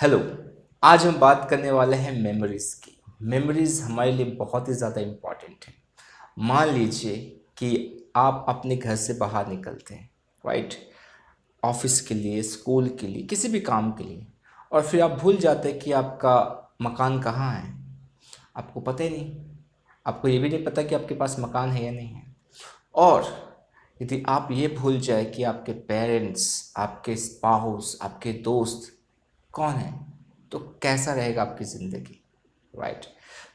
Hello. आज हम बात करने वाले हैं मेमोरीज़ की। मेमोरीज़ हमारे लिए बहुत ही ज़्यादा इम्पॉर्टेंट है। मान लीजिए कि आप अपने घर से बाहर निकलते हैं, राइट, ऑफिस के लिए, स्कूल के लिए, किसी भी काम के लिए, और फिर आप भूल जाते हैं कि आपका मकान कहाँ है। आपको पता ही नहीं, आपको ये भी नहीं पता कि आपके पास मकान है या नहीं है। और यदि आप ये भूल जाए कि आपके पेरेंट्स, आपके स्पाउस, आपके दोस्त कौन है, तो कैसा रहेगा आपकी ज़िंदगी, राइट।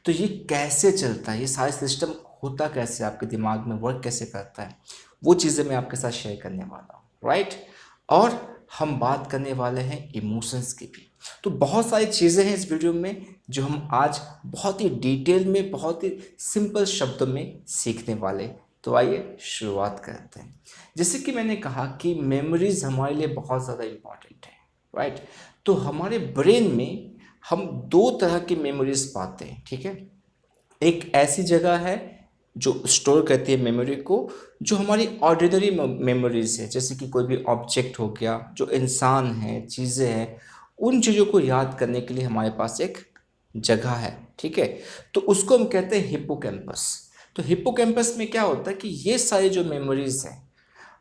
तो ये कैसे चलता है, ये सारा सिस्टम होता कैसे, आपके दिमाग में वर्क कैसे करता है, वो चीज़ें मैं आपके साथ शेयर करने वाला हूँ, राइट। और हम बात करने वाले हैं इमोशंस की भी। तो बहुत सारी चीज़ें हैं इस वीडियो में जो हम आज बहुत ही डिटेल में, बहुत ही सिंपल शब्दों में सीखने वाले। तो आइए शुरुआत करते हैं। जैसे कि मैंने कहा कि मेमोरीज हमारे लिए बहुत ज़्यादा इम्पॉर्टेंट है, राइट। तो हमारे ब्रेन में हम दो तरह की मेमोरीज पाते हैं, ठीक है। एक ऐसी जगह है जो स्टोर करती है मेमोरी को, जो हमारी ऑर्डिनरी मेमोरीज है, जैसे कि कोई भी ऑब्जेक्ट हो गया, जो इंसान है, चीज़ें हैं, उन चीज़ों को याद करने के लिए हमारे पास एक जगह है, ठीक है। तो उसको हम कहते हैं हिप्पोकैम्पस। तो हिप्पोकैम्पस में क्या होता है कि ये सारी जो मेमोरीज हैं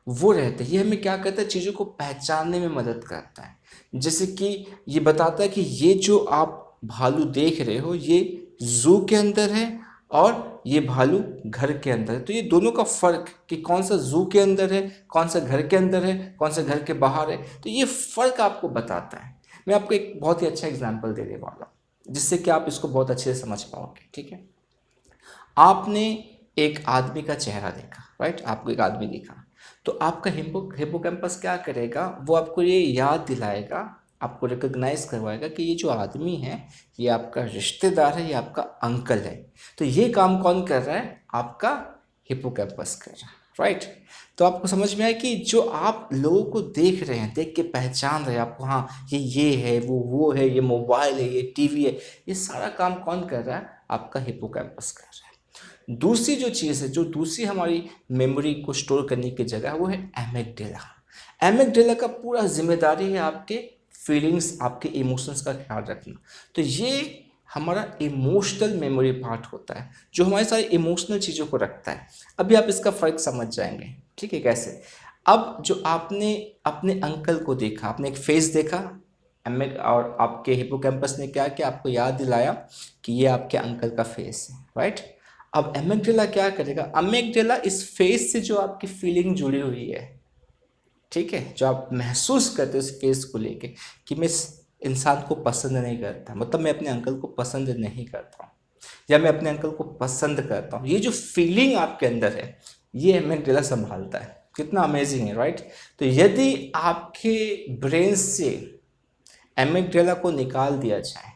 वो रहते हैं, ये हमें क्या करता है, चीज़ों को पहचानने में मदद करता है। जैसे कि ये बताता है कि ये जो आप भालू देख रहे हो, ये जू के अंदर है और ये भालू घर के अंदर है। तो ये दोनों का फ़र्क कि कौन सा जू के अंदर है, कौन सा घर के अंदर है, कौन सा घर के बाहर है, तो ये फ़र्क आपको बताता है। मैं आपको एक बहुत ही अच्छा एग्जाम्पल देने वाला हूँ जिससे कि आप इसको बहुत अच्छे से समझ पाओगे, ठीक है। आपने एक आदमी का चेहरा देखा, राइट, आपको एक आदमी दिखा, तो आपका हिप्पोकैम्पस क्या करेगा, वो आपको ये याद दिलाएगा, आपको रिकॉग्नाइज करवाएगा कि ये जो आदमी है ये आपका रिश्तेदार है, ये आपका अंकल है। तो ये काम कौन कर रहा है, आपका हिप्पोकैम्पस कर रहा है, राइट। तो आपको समझ में आया कि जो आप लोगों को देख रहे हैं, देख के पहचान रहे हैं आपको, हाँ ये है, वो है, ये मोबाइल है, ये टीवी है, ये सारा काम कौन कर रहा है, आपका हिप्पोकैम्पस कर रहा है। दूसरी जो चीज़ है, जो दूसरी हमारी मेमोरी को स्टोर करने की जगह है, वो है एमिगडाला। एमिगडाला का पूरा जिम्मेदारी है आपके फीलिंग्स, आपके इमोशंस का ख्याल रखना। तो ये हमारा इमोशनल मेमोरी पार्ट होता है जो हमारे सारे इमोशनल चीज़ों को रखता है। अभी आप इसका फ़र्क समझ जाएंगे, ठीक है, कैसे। अब जो आपने अपने अंकल को देखा, आपने एक फेस देखा, और आपके हिप्पोकैम्पस ने क्या किया, आपको याद दिलाया कि ये आपके अंकल का फेस है, राइट। अब एमिगडाला क्या करेगा, एमिगडाला इस फेस से जो आपकी फीलिंग जुड़ी हुई है, ठीक है, जो आप महसूस करते हो इस फेस को लेके कि मैं इस इंसान को पसंद नहीं करता, मतलब मैं अपने अंकल को पसंद नहीं करता हूँ, या मैं अपने अंकल को पसंद करता हूँ, ये जो फीलिंग आपके अंदर है ये एमिगडाला संभालता है। कितना अमेजिंग है, राइट। तो यदि आपके ब्रेन से एमिगडाला को निकाल दिया जाए,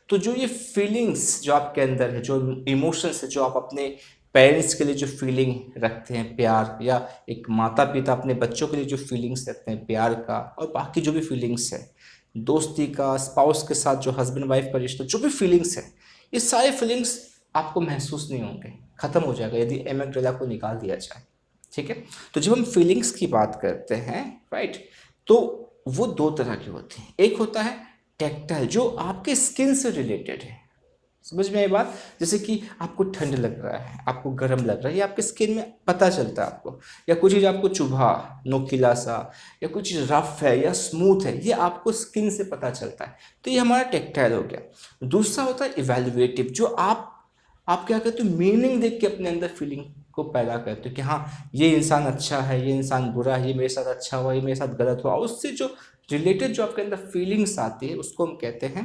तो जो ये फीलिंग्स जो आपके अंदर है, जो इमोशंस है, जो आप अपने पेरेंट्स के लिए जो फीलिंग रखते हैं, प्यार, या एक माता पिता अपने बच्चों के लिए जो फीलिंग्स रखते हैं प्यार का, और बाकी जो भी फीलिंग्स है, दोस्ती का, स्पाउस के साथ जो हस्बैंड वाइफ का रिश्ता, जो भी फीलिंग्स है, ये सारे फीलिंग्स आपको महसूस नहीं होंगे, ख़त्म हो जाएगा यदि एमिगडाला को निकाल दिया जाए, ठीक है। तो जब हम फीलिंग्स की बात करते हैं, राइट, तो वो दो तरह की होती हैं। एक होता है टैक्टाइल, जो आपके स्किन से रिलेटेड है। समझ में आई बात, जैसे कि आपको ठंड लग रहा है, आपको गर्म लग रहा है, ये आपके स्किन में पता चलता है आपको, या कुछ चीज़ आपको चुभा, नोकीला सा, या कुछ चीज़ रफ है या स्मूथ है, ये आपको स्किन से पता चलता है। तो ये हमारा टैक्टाइल हो गया। दूसरा होता है इवैल्यूएटिव, जो आप क्या करते हो, मीनिंग देख के अपने अंदर फीलिंग को पैदा करते हो कि हाँ ये इंसान अच्छा है, ये इंसान बुरा है, ये मेरे साथ अच्छा हुआ, ये मेरे साथ गलत हुआ, उससे जो रिलेटेड जो आपके अंदर फीलिंग्स आती है उसको हम कहते हैं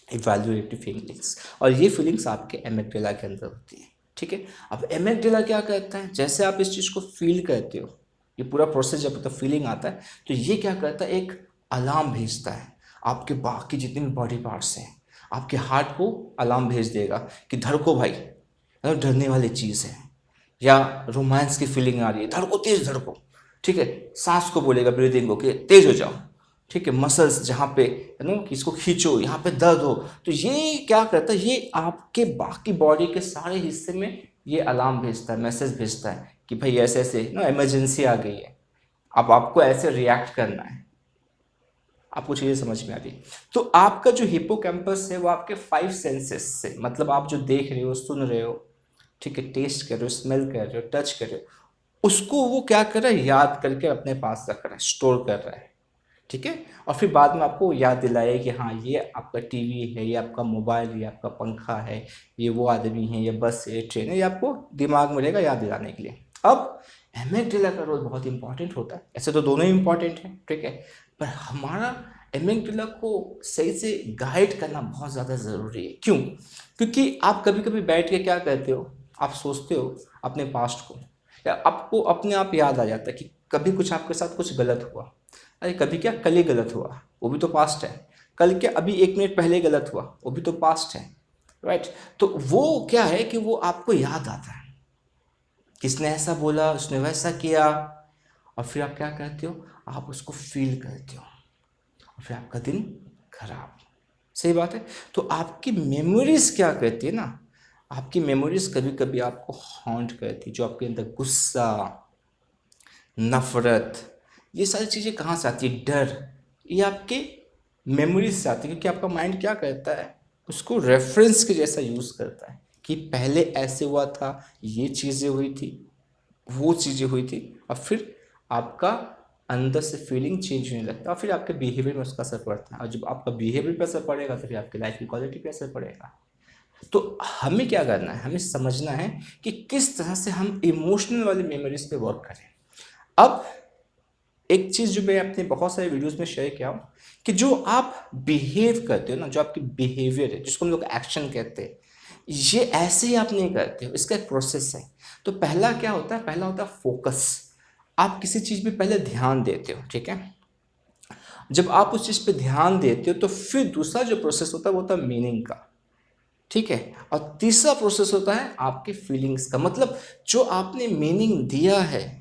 इवैल्यूएटिव फीलिंग्स। और ये फीलिंग्स आपके एमिगडाला के अंदर होती है, ठीक है। अब एमिगडाला क्या करता है, जैसे आप इस चीज़ को फील करते हो, ये पूरा प्रोसेस जब तक फीलिंग आता है, तो ये क्या करता है, एक अलार्म भेजता है आपके बाकी जितने भी बॉडी पार्ट्स हैं, आपके हार्ट को अलार्म भेज देगा कि धड़को भाई, मतलब डरने वाली चीज़ है, या रोमांस की फीलिंग आ रही है, धड़को, तेज धड़को, ठीक है। सांस को बोलेगा, ब्रीदिंग को, कि तेज हो जाओ, ठीक है। मसल्स जहाँ पे है ना कि इसको खींचो, यहाँ पे दर्द हो, तो ये क्या करता है, ये आपके बाकी बॉडी के सारे हिस्से में ये अलार्म भेजता है, मैसेज भेजता है कि भाई ऐसे ऐसे ना इमरजेंसी आ गई है, अब आपको ऐसे रिएक्ट करना है। आपको चीज़ें समझ में आ रही। तो आपका जो हिप्पोकैम्पस है वो आपके 5 सेंसेस से, मतलब आप जो देख रहे हो, सुन रहे हो, ठीक है, टेस्ट कर रहे हो, स्मेल कर रहे हो, टच कर रहे हो, उसको वो क्या कर रहा है, याद करके अपने पास रख रहा है, स्टोर कर रहा है, ठीक है। और फिर बाद में आपको याद दिलाए कि हाँ ये आपका टीवी है, ये आपका मोबाइल है, ये आपका पंखा है, ये वो आदमी है, ये बस है, ट्रेन है, ये आपको दिमाग में रहेगा याद दिलाने के लिए। अब एमेगडाला का रोल बहुत इंपॉर्टेंट होता है। ऐसे तो दोनों ही इंपॉर्टेंट हैं, ठीक है, पर हमारा एमेगडाला को सही से गाइड करना बहुत ज़्यादा ज़रूरी है। क्यों? क्योंकि आप कभी कभी बैठ के क्या करते हो, आप सोचते हो अपने पास्ट को, या आपको अपने आप याद आ जाता है कि कभी कुछ आपके साथ कुछ गलत हुआ। अरे कभी क्या, कल ही गलत हुआ, वो भी तो पास्ट है। कल क्या, अभी 1 मिनट पहले गलत हुआ, वो भी तो पास्ट है, राइट। तो वो क्या है कि वो आपको याद आता है, किसने ऐसा बोला, उसने वैसा किया, और फिर आप क्या करते हो, आप उसको फील करते हो, और फिर आपका दिन खराब। सही बात है। तो आपकी मेमोरीज क्या करती है ना, आपकी मेमोरीज कभी कभी आपको हॉन्ट करती है। जो आपके अंदर गुस्सा, नफरत, ये सारी चीज़ें कहाँ से आती है, डर, ये आपके मेमोरीज से आती है। क्योंकि आपका माइंड क्या करता है, उसको रेफरेंस के जैसा यूज़ करता है कि पहले ऐसे हुआ था, ये चीज़ें हुई थी, वो चीज़ें हुई थी, और फिर आपका अंदर से फीलिंग चेंज होने लगता है, और फिर आपके बिहेवियर में उसका असर पड़ता है। और जब आपका बिहेवियर पर असर पड़ेगा तो फिर आपकी लाइफ की क्वालिटी पे असर पड़ेगा। तो हमें क्या करना है, हमें समझना है कि किस तरह से हम इमोशनल वाली मेमोरीज पे वर्क करें। अब एक चीज़ जो मैं अपने बहुत सारे वीडियोस में शेयर किया हूँ, कि जो आप बिहेव करते हो ना, जो आपकी बिहेवियर है, जिसको हम लोग एक्शन कहते हैं, ये ऐसे ही आप नहीं करते हो, इसका एक प्रोसेस है। तो पहला क्या होता है, पहला होता है फोकस। आप किसी चीज़ पे पहले ध्यान देते हो, ठीक है। जब आप उस चीज़ पे ध्यान देते हो तो फिर दूसरा जो प्रोसेस होता है वो होता है मीनिंग का, ठीक है। और तीसरा प्रोसेस होता है आपके फीलिंग्स का। मतलब जो आपने मीनिंग दिया है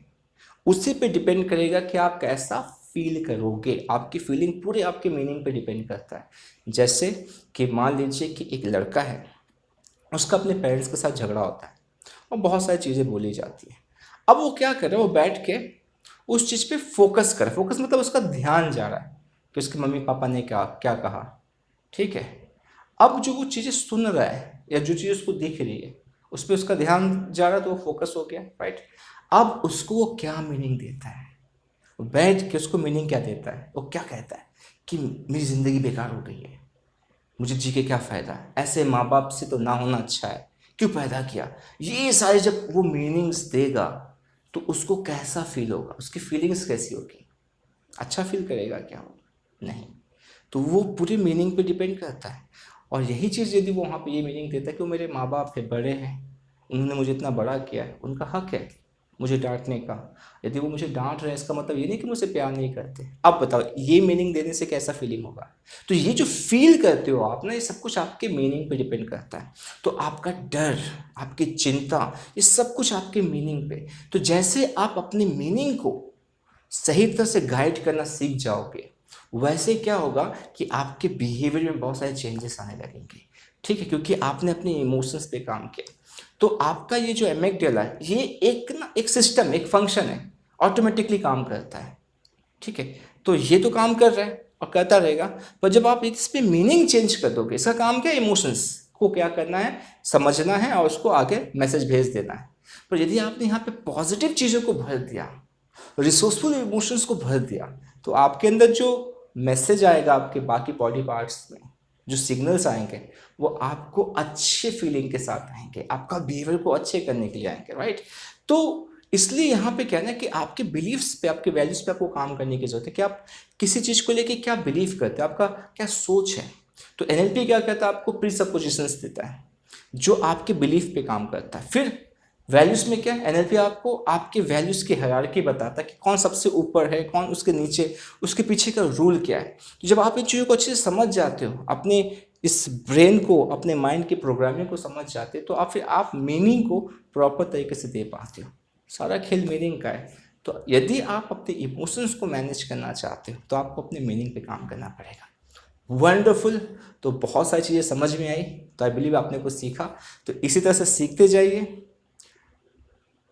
उसी पे डिपेंड करेगा कि आप कैसा फील करोगे। आपकी फीलिंग पूरे आपके मीनिंग पे डिपेंड करता है। जैसे कि मान लीजिए कि एक लड़का है, उसका अपने पेरेंट्स के साथ झगड़ा होता है और बहुत सारी चीज़ें बोली जाती हैं। अब वो क्या कर रहा है, वो बैठ के उस चीज़ पे फोकस कर, फोकस मतलब उसका ध्यान जा रहा है कि उसके मम्मी पापा ने क्या क्या कहा, ठीक है। अब जो वो चीज़ें सुन रहा है या जो चीज़ उसको दिख रही है उस पर उसका ध्यान जा रहा है, तो वो फोकस हो गया, राइट। अब उसको वो क्या मीनिंग देता है, वो बैठ के उसको मीनिंग क्या देता है, वो क्या कहता है कि मेरी ज़िंदगी बेकार हो गई है, मुझे जी के क्या फ़ायदा, ऐसे माँ बाप से तो ना होना अच्छा है, क्यों पैदा किया। ये सारे जब वो मीनिंग्स देगा तो उसको कैसा फील होगा, उसकी फीलिंग्स कैसी होगी, अच्छा फील करेगा क्या वो, नहीं। तो वो पूरे मीनिंग पे डिपेंड करता है। और यही चीज़ यदि वो वहाँ पे ये मीनिंग देता है कि वो मेरे माँ बाप है, बड़े हैं, उन्होंने मुझे इतना बड़ा किया है, उनका हक है मुझे डांटने का। यदि वो मुझे डांट रहे हैं इसका मतलब ये नहीं कि मुझसे प्यार नहीं करते। अब बताओ ये मीनिंग देने से कैसा फीलिंग होगा। तो ये जो फील करते हो आप ना, ये सब कुछ आपके मीनिंग पे डिपेंड करता है। तो आपका डर, आपकी चिंता, ये सब कुछ आपके मीनिंग पे। तो जैसे आप अपनी मीनिंग को सही तरह से गाइड करना सीख जाओगे, वैसे क्या होगा कि आपके बिहेवियर में बहुत सारे चेंजेस आने लगेंगे, ठीक है, क्योंकि आपने अपने इमोशंस पे काम किया। तो आपका ये जो एमेगडाला है, ये एक सिस्टम, एक फंक्शन है, ऑटोमेटिकली काम करता है, ठीक है। तो ये तो काम कर रहा है और करता रहेगा, पर जब आप इस पे मीनिंग चेंज कर दोगे, इसका काम क्या है, इमोशंस को क्या करना है, समझना है और उसको आगे मैसेज भेज देना है। पर यदि आपने यहाँ पे पॉजिटिव चीज़ों को भर दिया, रिसोर्सफुल इमोशंस को भर दिया, तो आपके अंदर जो मैसेज आएगा आपके बाकी बॉडी पार्ट्स में, जो सिग्नल्स आएंगे, वो आपको अच्छे फीलिंग के साथ आएंगे, आपका बिहेवियर को अच्छे करने के लिए आएंगे, राइट। तो इसलिए यहाँ पे कहना है कि आपके बिलीव्स पे, आपके वैल्यूज़ पे आपको काम करने की जरूरत है कि आप किसी चीज़ को लेके क्या बिलीव करते हैं, आपका क्या सोच है। तो एनएलपी क्या करता है, आपको प्री सपोजिशंस देता है जो आपके बिलीफ पे काम करता है। फिर वैल्यूज़ में क्या, एनएलपी आपको आपके वैल्यूज़ की हायरार्की बताता है कि कौन सबसे ऊपर है, कौन उसके नीचे, उसके पीछे का रूल क्या है। तो जब आप इन चीज़ों को अच्छे से समझ जाते हो, अपने इस ब्रेन को, अपने माइंड की प्रोग्रामिंग को समझ जाते हो, तो आप मीनिंग को प्रॉपर तरीके से दे पाते हो। सारा खेल मीनिंग का है। तो यदि आप अपने इमोशंस को मैनेज करना चाहते हो तो आपको अपने मीनिंग पे काम करना पड़ेगा। वंडरफुल। तो बहुत सारी चीज़ें समझ में आई, तो आई बिलीव आपने कुछ सीखा। तो इसी तरह से सीखते जाइए,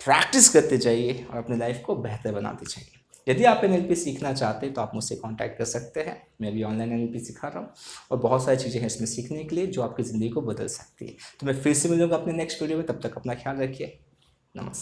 प्रैक्टिस करते जाइए और अपनी लाइफ को बेहतर बनाते जाइए। यदि आप NLP सीखना चाहते हैं तो आप मुझसे कांटेक्ट कर सकते हैं। मैं भी ऑनलाइन NLP सिखा रहा हूँ और बहुत सारी चीज़ें हैं इसमें सीखने के लिए जो आपकी ज़िंदगी को बदल सकती है। तो मैं फिर से मिलूंगा अपने नेक्स्ट वीडियो में, तब तक अपना ख्याल रखिए। नमस्ते।